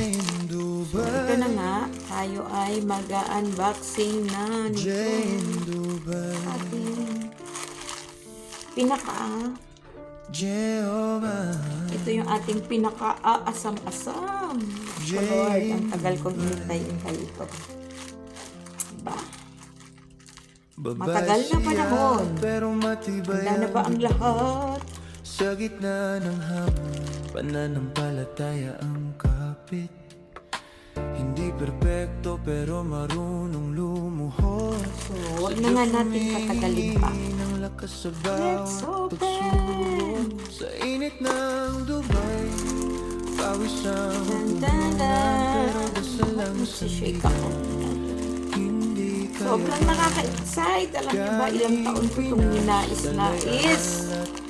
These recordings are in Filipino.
Ito na nga, tayo ay mag-unboxing na nito ating ito yung ating pinaka-asam-asam. Oh Lord, ang tagal kong hinintay ito. Diba? Matagal na panahon. Handa na ba ang lahat? Sa gitna ng hamon, pananampalataya ang kapit. Hindi perpekto pero marunong lumuhod. So, huwag na nga natin patagalin pa. Let's open! Sa init ng Dubai, pawis ang pero dasal lang sa ako. Sobrang nakaka-excite. Alam niyo ba, ilang taon ko itong ninais-nais.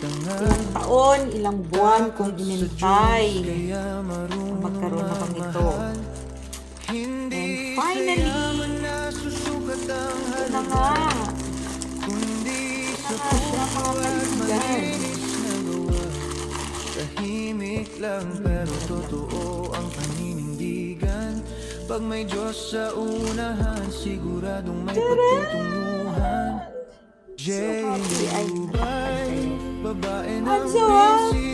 Ilang taon, ilang buwan kong inintay na magkaroon na kang ito. And finally, ito na nga. Ito na nga siya, mga kaibigan. Tahimik lang pero totoo ang paninindigan. Pag may Diyos sa unahan, siguradong may pagtutunguhan. So happy, ay Babae I'm ng so happy.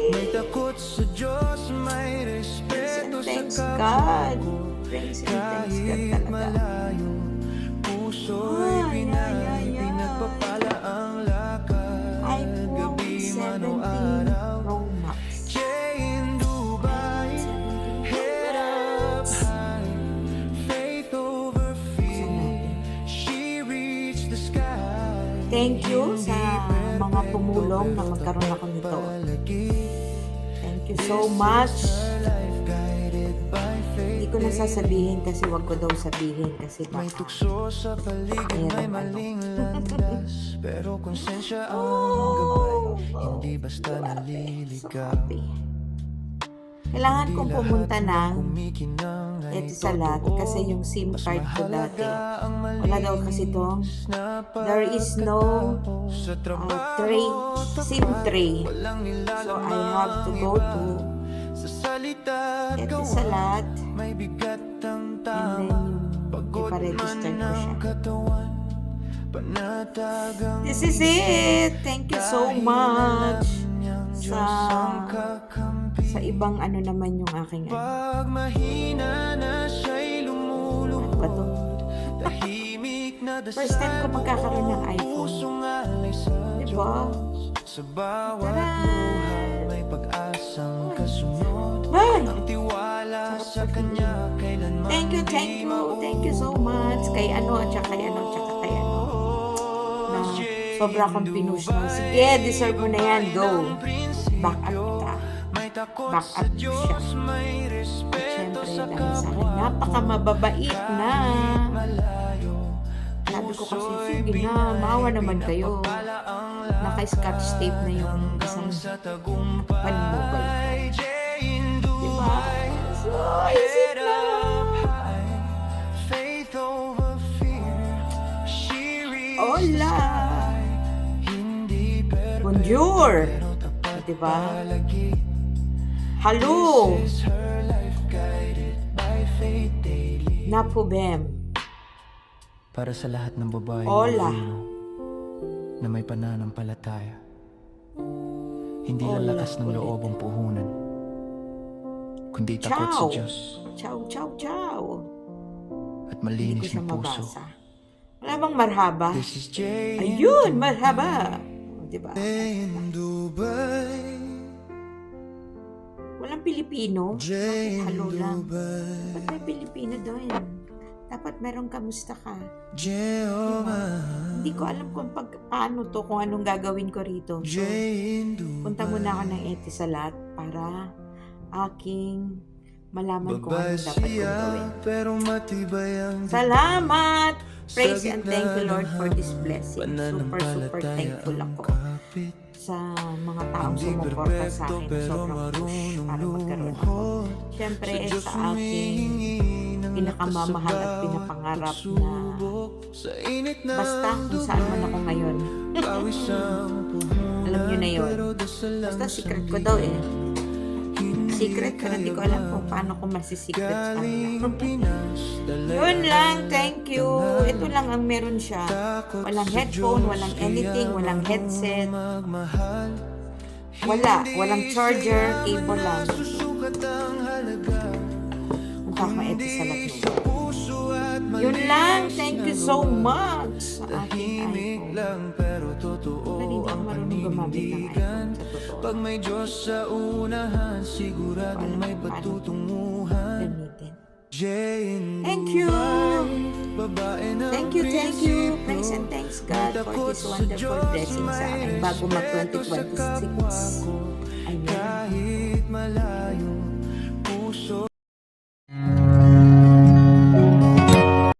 may takot sa Diyos, may respeto sa Thanks kapwa. God. Praise and thanks God Kahit talaga. malayo, puso'y pinagpapala ang lakad. iPhone Gabi man o 17 araw, Pro Max. in Dubai, head up high, faith over fear. She reached the sky. Thank you sa mga tumulong na magkaroon ako nito. Thank you so much. Hindi ko na sasabihin kasi wag ko daw sabihin kasi May baka tukso sa paligid, may maling landas, pero konsensya ang gabay, hindi basta so naliligaw. happy. Kailangan kong pumunta ng Kumikinang ay ito sa lahat kasi yung SIM card ko dati. Wala daw kasi itong there is no tray, SIM tray. So I have to go to ito sa lahat may bigat ang and then tama, iparegister ko siya. katawan, panatagang This is it. Thank you so much sa ibang ano naman yung aking ano. pag mahina na siya'y lumulubog. Ano ba to? Tahimik na dasal, First time ko magkakaroon ng iPhone. pusong alay sa Diba? Sa bawat Tara! luha may pag-asang kasunod. Ay! Ang tiwala sa kanya kailanman Thank you, thank you so much. Kay ano, at saka kay ano, at saka kay ano. Na sobra akong pinush na. Sige, deserve mo na yan. Go. Back up ka. Back up siya. At syempre, dahil sa akin, napakamababait na. Sabi ko kasi, sige na, maawa naman kayo. Naka-scotch tape na yung isang panmobile. Diba? So, isip na. Hola! Bonjour! Diba? Hello! Napubem. Para sa lahat ng babae Hola! na may pananampalataya, hindi lalakas ng loob ang puhunan, kundi takot sa Ciao! Diyos Ciao, ciao, ciao! at Hindi ko malinis siya na puso. mabasa. Wala bang marhaba? This is Jay Ayun, marhaba! Diba? in Dubai. Walang Pilipino? Bakit halo lang? Dubai. Ba't may Pilipino doon? Dapat merong kamusta ka. Jehovah, Hindi ko alam kung paano to, kung anong gagawin ko rito. So, Jay in Dubai. punta muna ako ng Etisalat para aking malaman kung anong dapat kong gawin. Pero matibay ang Salamat! Praise and thank you, Lord, for this blessing. Super, super thankful ako sa mga taong sumuporta sa akin. Sobrang push para magkaroon ako. Siyempre, sa aking pinakamamahal at pinapangarap na basta kung saan man ako ngayon. Basta secret ko daw eh. Secret, pero hindi ko alam kung paano ko masisecret sa kanila. Yun lang, thank you. Ito lang ang meron siya. Walang headphone, walang anything, walang headset. Walang charger, cable lang. Ang kakaedit sa lahat nito. Yun lang, thank you so much sa aking iPhone. Hindi ako marunong gumamit ng iPhone, sa totoo. Pag may Diyos sa unahan, siguradong may patutunguhan. Gamitin. Jane, Thank you! babae na Thank you. Praise and thanks God for this wonderful blessing sa akin bago mag 2026. Amen. kahit malayo